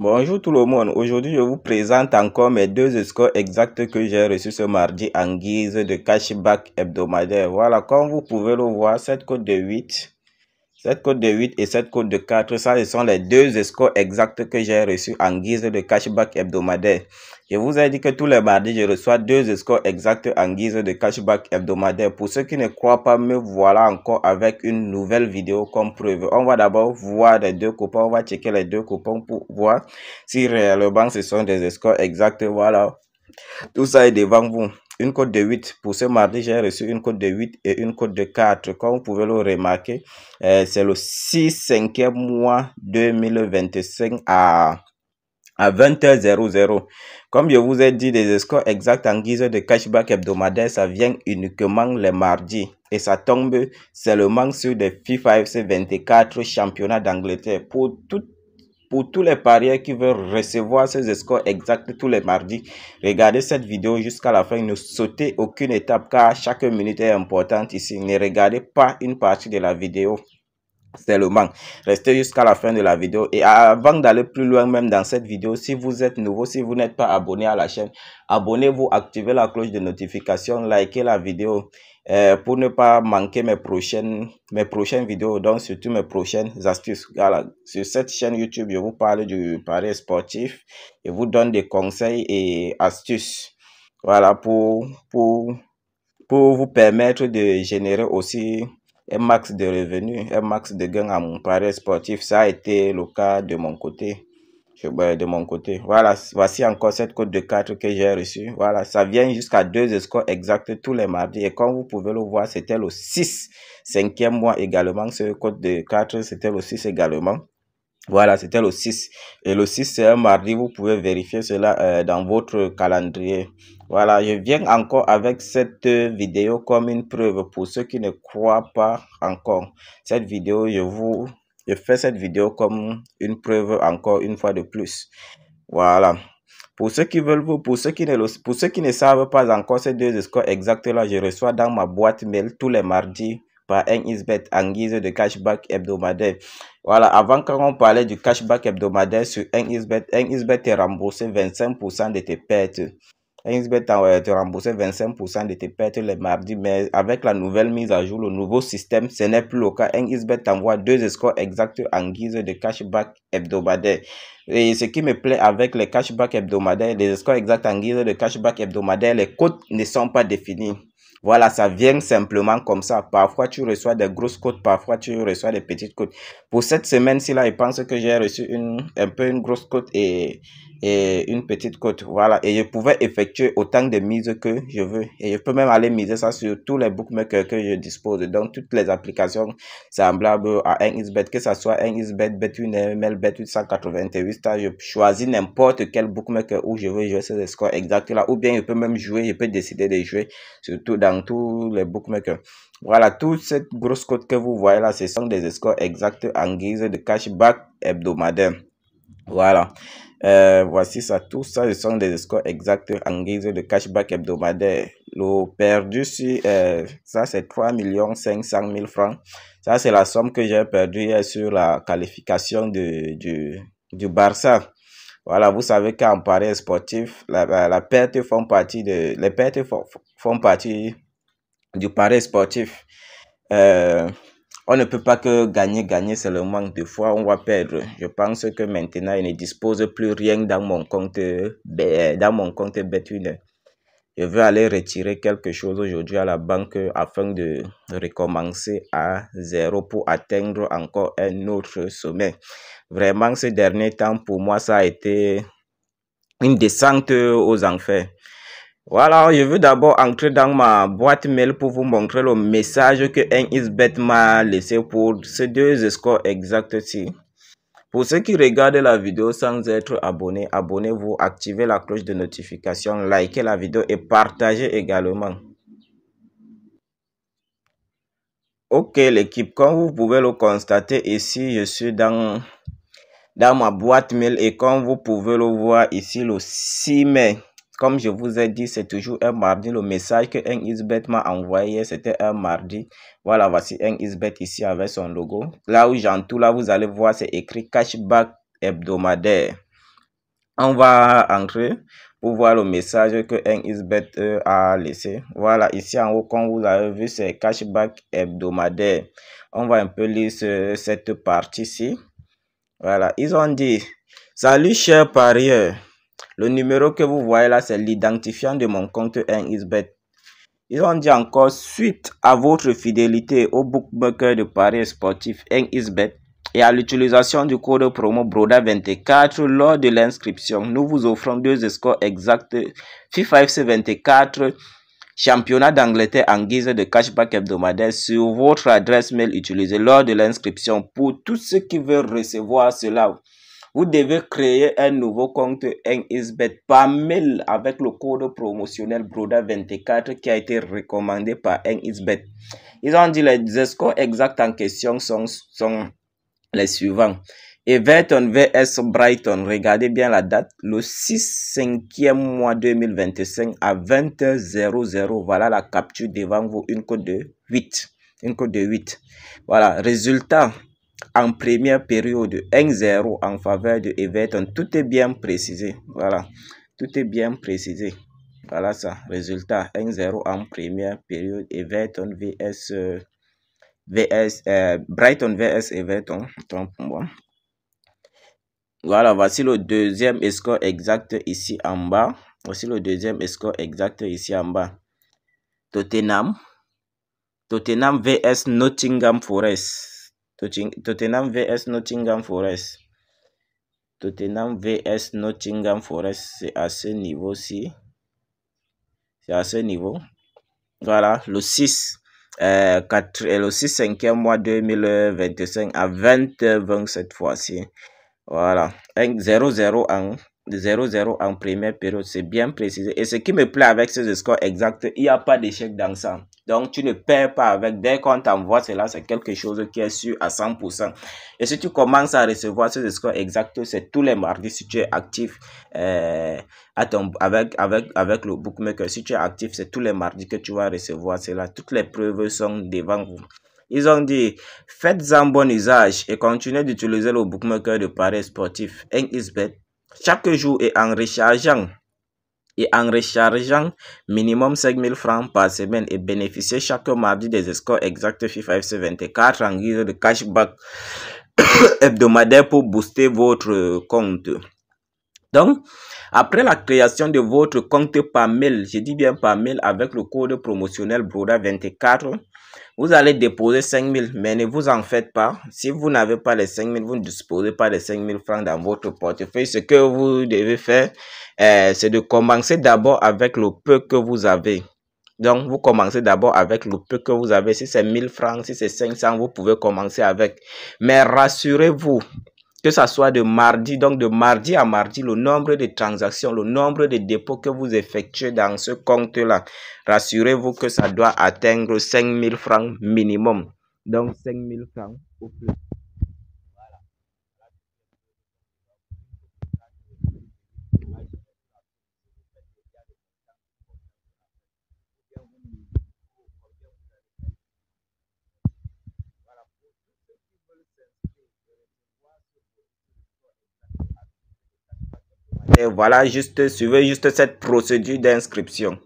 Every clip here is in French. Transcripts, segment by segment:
Bonjour tout le monde. Aujourd'hui, je vous présente encore mes deux scores exacts que j'ai reçus ce mardi en guise de cashback hebdomadaire. Voilà, comme vous pouvez le voir, cette cote de 8, cette cote de 8 et cette cote de 4, ça, ce sont les deux scores exacts que j'ai reçus en guise de cashback hebdomadaire. Je vous ai dit que tous les mardis, je reçois deux scores exacts en guise de cashback hebdomadaire. Pour ceux qui ne croient pas, me voilà encore avec une nouvelle vidéo comme preuve. On va d'abord voir les deux coupons, on va checker les deux coupons pour voir si réellement ce sont des scores exacts. Voilà, tout ça est devant vous. Une cote de 8. Pour ce mardi, j'ai reçu une cote de 8 et une cote de 4. Comme vous pouvez le remarquer, c'est le 6/5e mois 2025 à 20h00. Comme je vous ai dit, des scores exacts en guise de cashback hebdomadaire, ça vient uniquement les mardis. Et ça tombe seulement sur des FIFA FC 24 championnats d'Angleterre. Pour tous les parieurs qui veulent recevoir ces scores exacts tous les mardis, regardez cette vidéo jusqu'à la fin. Ne sautez aucune étape car chaque minute est importante ici. Ne regardez pas une partie de la vidéo seulement. Restez jusqu'à la fin de la vidéo. Et avant d'aller plus loin même dans cette vidéo, si vous êtes nouveau, si vous n'êtes pas abonné à la chaîne, abonnez-vous, activez la cloche de notification, likez la vidéo pour ne pas manquer mes prochaines vidéos, donc surtout mes prochaines astuces. Voilà. Sur cette chaîne YouTube, je vous parle du pari sportif, je vous donne des conseils et astuces. Voilà, pour vous permettre de générer aussi un max de revenus, un max de gains à mon pari sportif. Ça a été le cas de mon côté. Voilà, voici encore cette cote de 4 que j'ai reçue. Voilà, ça vient jusqu'à 2 scores exacts tous les mardis. Et comme vous pouvez le voir, c'était le 6/5e mois également. Ce code de 4, c'était le 6 également. Voilà, c'était le 6. Et le 6, c'est un mardi. Vous pouvez vérifier cela dans votre calendrier. Voilà, je viens encore avec cette vidéo comme une preuve pour ceux qui ne croient pas encore. Cette vidéo, je fais cette vidéo comme une preuve encore une fois de plus. Voilà. Pour ceux qui veulent, pour ceux qui ne savent pas encore ces deux scores exacts là, je reçois dans ma boîte mail tous les mardis par 1xBet en guise de cashback hebdomadaire. Voilà, avant quand on parlait du cashback hebdomadaire sur 1xBet est remboursé 25% de tes pertes. 1xBet te rembourser 25% de tes pertes les mardis, mais avec la nouvelle mise à jour, le nouveau système, ce n'est plus le cas. 1xBet t'envoie deux scores exacts en guise de cashback hebdomadaire. Et ce qui me plaît avec les cashback hebdomadaires, les scores exacts en guise de cashback hebdomadaire, les cotes ne sont pas définies. Voilà, ça vient simplement comme ça. Parfois, tu reçois des grosses cotes, parfois, tu reçois des petites cotes. Pour cette semaine-ci, là, je pense que j'ai reçu un peu une grosse cote et une petite cote. Voilà, et je pouvais effectuer autant de mises que je veux. Et je peux même aller miser ça sur tous les bookmakers que je dispose. Donc, toutes les applications semblables à 1xBet, que ce soit 1xBet, Bet1, MLBet 888, je choisis n'importe quel bookmaker où je veux jouer ces scores exacts là. Ou bien, je peux même jouer, je peux décider de jouer surtout dans tous les bookmakers. Voilà, toute cette grosse cote que vous voyez là, ce sont des scores exacts en guise de cashback hebdomadaire. Voilà. Voici ça, tout ça, ce sont des scores exacts en guise de cashback hebdomadaire. Le perdu sur ça, c'est 3 500 000 francs. Ça, c'est la somme que j'ai perdue sur la qualification du Barça. Voilà, vous savez qu'en pari sportif, la perte font partie de, les pertes font partie du pari sportif. On ne peut pas que gagner seulement. Des fois, on va perdre. Je pense que maintenant, il ne dispose plus rien dans mon compte Bet1. Je vais aller retirer quelque chose aujourd'hui à la banque afin de recommencer à zéro pour atteindre encore un autre sommet. Vraiment, ces derniers temps, pour moi, ça a été une descente aux enfers. Voilà, je veux d'abord entrer dans ma boîte mail pour vous montrer le message que 1xBet m'a laissé pour ces deux scores exacts-ci. Pour ceux qui regardent la vidéo sans être abonnés, abonnez-vous, activez la cloche de notification, likez la vidéo et partagez également. Ok l'équipe, comme vous pouvez le constater ici, je suis dans ma boîte mail et comme vous pouvez le voir ici le 6 mai. Comme je vous ai dit, c'est toujours un mardi. Le message que 1xBet m'a envoyé, c'était un mardi. Voilà, voici 1xBet ici avec son logo. Là où j'entoure, là vous allez voir, c'est écrit cashback hebdomadaire. On va entrer pour voir le message que NXBet a laissé. Voilà, ici en haut, comme vous avez vu, c'est cashback hebdomadaire. On va un peu lire cette partie-ci. Voilà, ils ont dit, salut chers parieurs. Le numéro que vous voyez là, c'est l'identifiant de mon compte NXBet. Ils ont dit encore, suite à votre fidélité au bookmaker de paris sportifs NXBet et à l'utilisation du code promo BRODA24 lors de l'inscription, nous vous offrons 2 scores exacts FIFA FC 24 championnat d'Angleterre en guise de cashback hebdomadaire sur votre adresse mail utilisée lors de l'inscription. Pour tous ceux qui veulent recevoir cela, vous devez créer un nouveau compte NXBet par mail avec le code promotionnel BRODA24 qui a été recommandé par NXBet. Ils ont dit les scores exacts en question sont les suivants. Everton vs Brighton, regardez bien la date, le 6/5e mois 2025 à 20h00. Voilà la capture devant vous, une cote de 8. Une cote de 8. Voilà, résultat. En première période, 1-0 en faveur de Everton. Tout est bien précisé. Voilà. Tout est bien précisé. Voilà ça. Résultat, 1-0 en première période. Everton Brighton vs Everton. Voilà, voici le deuxième score exact ici en bas. Voici le deuxième score exact ici en bas. Tottenham vs Nottingham Forest. Tottenham vs Nottingham Forest. Tottenham vs Nottingham Forest, c'est à ce niveau-ci. C'est à ce niveau. Voilà, le 6/5e mois 2025 à 20h20 cette fois-ci. Voilà, 0-0 en première période, c'est bien précisé. Et ce qui me plaît avec ce score exact, il n'y a pas d'échec dans ça. Donc, tu ne perds pas avec. Dès qu'on t'envoie cela, c'est quelque chose qui est sûr à 100%. Et si tu commences à recevoir ce score exact, c'est tous les mardis si tu es actif avec le bookmaker. Si tu es actif, c'est tous les mardis que tu vas recevoir cela. Toutes les preuves sont devant vous. Ils ont dit, faites-en bon usage et continuez d'utiliser le bookmaker de paris sportifs NXBet chaque jour et en rechargeant minimum 5000 francs par semaine et bénéficiez chaque mardi des scores exacts FIFA FC 24 en guise de cashback hebdomadaire pour booster votre compte. Donc, après la création de votre compte par mail, je dis bien par mail avec le code promotionnel BRODA24, vous allez déposer 5000, mais ne vous en faites pas. Si vous n'avez pas les 5000, vous ne disposez pas des 5000 francs dans votre portefeuille. Ce que vous devez faire, c'est de commencer d'abord avec le peu que vous avez. Donc, vous commencez d'abord avec le peu que vous avez. Si c'est 1000 francs, si c'est 500, vous pouvez commencer avec. Mais rassurez-vous, que ça soit de mardi, donc de mardi à mardi, le nombre de transactions, le nombre de dépôts que vous effectuez dans ce compte-là, rassurez-vous que ça doit atteindre 5000 francs minimum. Donc 5000 francs au plus. Et voilà, suivez juste cette procédure d'inscription.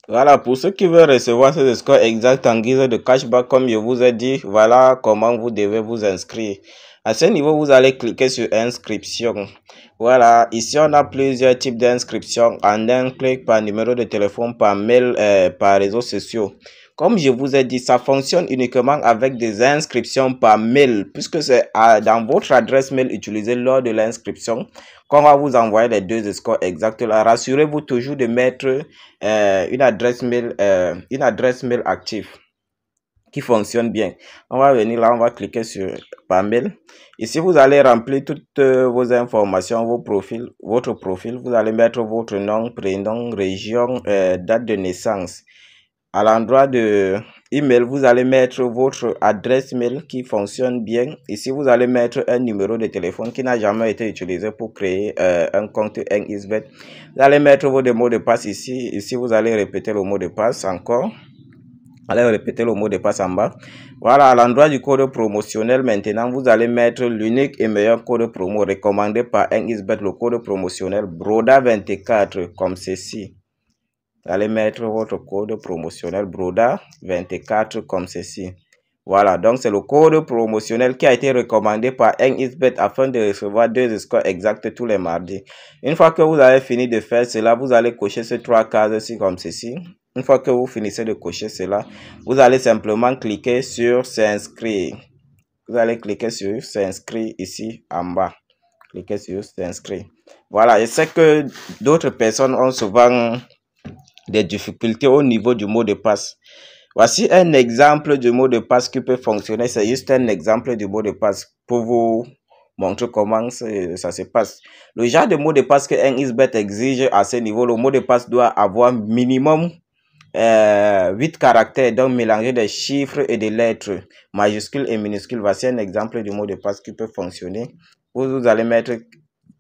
Voilà, pour ceux qui veulent recevoir ces scores exacts en guise de cashback, comme je vous ai dit, voilà comment vous devez vous inscrire. À ce niveau, vous allez cliquer sur inscription. Voilà, ici on a plusieurs types d'inscription en un clic, par numéro de téléphone, par mail, par réseaux sociaux. Comme je vous ai dit, ça fonctionne uniquement avec des inscriptions par mail, puisque c'est dans votre adresse mail utilisée lors de l'inscription qu'on va vous envoyer les 2 scores exacts là. Rassurez-vous toujours de mettre une adresse mail active qui fonctionne bien. On va venir là, on va cliquer sur par mail. Ici, vous allez remplir toutes vos informations, votre profil. Vous allez mettre votre nom, prénom, région, date de naissance. À l'endroit de email, vous allez mettre votre adresse mail qui fonctionne bien. Ici, vous allez mettre un numéro de téléphone qui n'a jamais été utilisé pour créer un compte NXBet. Vous allez mettre vos mots de passe ici. Ici, vous allez répéter le mot de passe encore. Allez répéter le mot de passe en bas. Voilà, à l'endroit du code promotionnel, maintenant, vous allez mettre l'unique et meilleur code promo recommandé par 1xBet, le code promotionnel BRODA24, comme ceci. Vous allez mettre votre code promotionnel BRODA24 comme ceci. Voilà, donc c'est le code promotionnel qui a été recommandé par 1xBet afin de recevoir 2 scores exacts tous les mardis. Une fois que vous avez fini de faire cela, vous allez cocher ces 3 cases-ci comme ceci. Une fois que vous finissez de cocher cela, vous allez simplement cliquer sur s'inscrire. Vous allez cliquer sur s'inscrire ici en bas. Cliquez sur s'inscrire. Voilà, je sais que d'autres personnes ont souvent des difficultés au niveau du mot de passe. Voici un exemple du mot de passe qui peut fonctionner. C'est juste un exemple du mot de passe pour vous montrer comment ça se passe. Le genre de mot de passe que 1xBet exige à ce niveau, le mot de passe doit avoir minimum 8 caractères, donc mélanger des chiffres et des lettres, majuscules et minuscules. Voici un exemple du mot de passe qui peut fonctionner. Vous allez mettre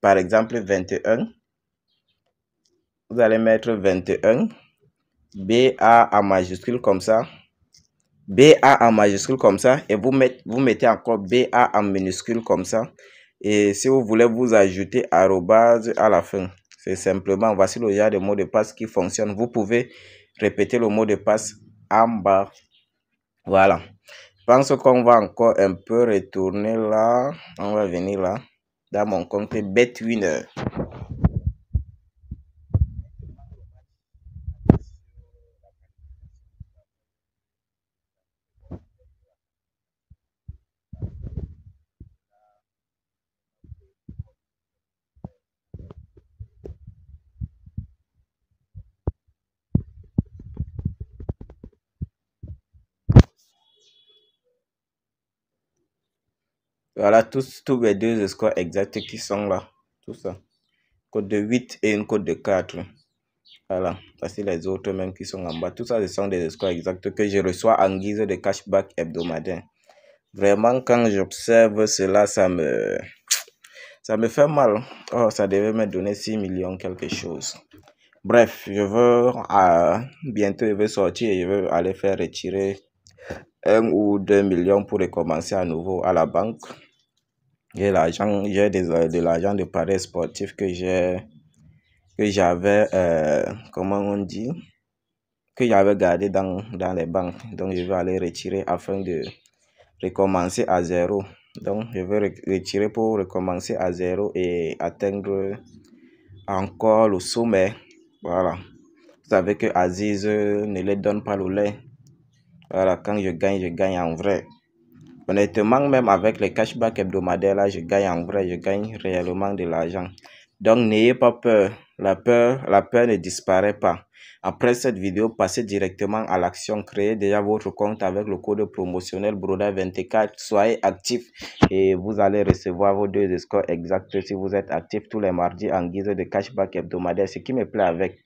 par exemple 21. Vous allez mettre 21. BA en majuscule comme ça. BA en majuscule comme ça. Et vous mettez encore BA en minuscule comme ça. Et si vous voulez vous ajouter arrobase à la fin. C'est simplement, voici le genre de mot de passe qui fonctionne. Vous pouvez répéter le mot de passe en bas. Voilà. Je pense qu'on va encore un peu retourner là. On va venir là. Dans mon compte BetWinner. Voilà, tous les 2 scores exacts qui sont là. Tout ça. Code de 8 et une code de 4. Voilà, voici les autres même qui sont en bas. Tout ça, ce sont des scores exacts que je reçois en guise de cashback hebdomadaire. Vraiment, quand j'observe cela, ça me fait mal. Oh, ça devait me donner 6 millions quelque chose. Bref, je veux, bientôt, je vais sortir et je veux aller faire retirer 1 ou 2 millions pour recommencer à nouveau à la banque. J'ai l'argent, j'ai de l'argent de paris sportif que j'avais, comment on dit, que j'avais gardé dans les banques. Donc, je vais aller retirer afin de recommencer à zéro. Donc, je vais retirer pour recommencer à zéro et atteindre encore le sommet. Voilà. Vous savez que Aziz ne les donne pas le lait. Voilà, quand je gagne en vrai. Honnêtement, même avec les cashbacks hebdomadaires, là, je gagne en vrai, je gagne réellement de l'argent. Donc, n'ayez pas peur. La peur ne disparaît pas. Après cette vidéo, passez directement à l'action. Créez déjà votre compte avec le code promotionnel BRODA24. Soyez actif et vous allez recevoir vos 2 scores exacts si vous êtes actif tous les mardis en guise de cashback hebdomadaire. Ce qui me plaît avec,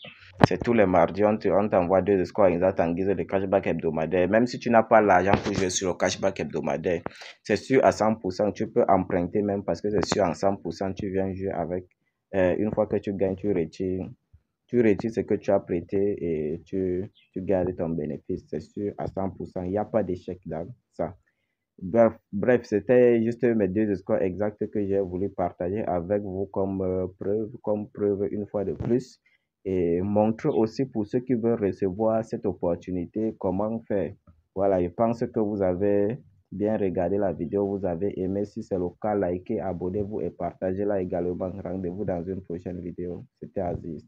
c'est tous les mardis, on t'envoie 2 scores exacts en guise de cashback hebdomadaire. Même si tu n'as pas l'argent pour jouer sur le cashback hebdomadaire, c'est sûr à 100%, tu peux emprunter même parce que c'est sûr à 100%, tu viens jouer avec. Une fois que tu gagnes, tu retires ce que tu as prêté et tu gardes ton bénéfice. C'est sûr à 100%, il n'y a pas d'échec dans ça. Bref, c'était juste mes 2 scores exacts que j'ai voulu partager avec vous comme preuve une fois de plus. Et montrer aussi pour ceux qui veulent recevoir cette opportunité comment faire. Voilà, je pense que vous avez bien regardé la vidéo, vous avez aimé. Si c'est le cas, likez, abonnez-vous et partagez-la également. Rendez-vous dans une prochaine vidéo. C'était Aziz.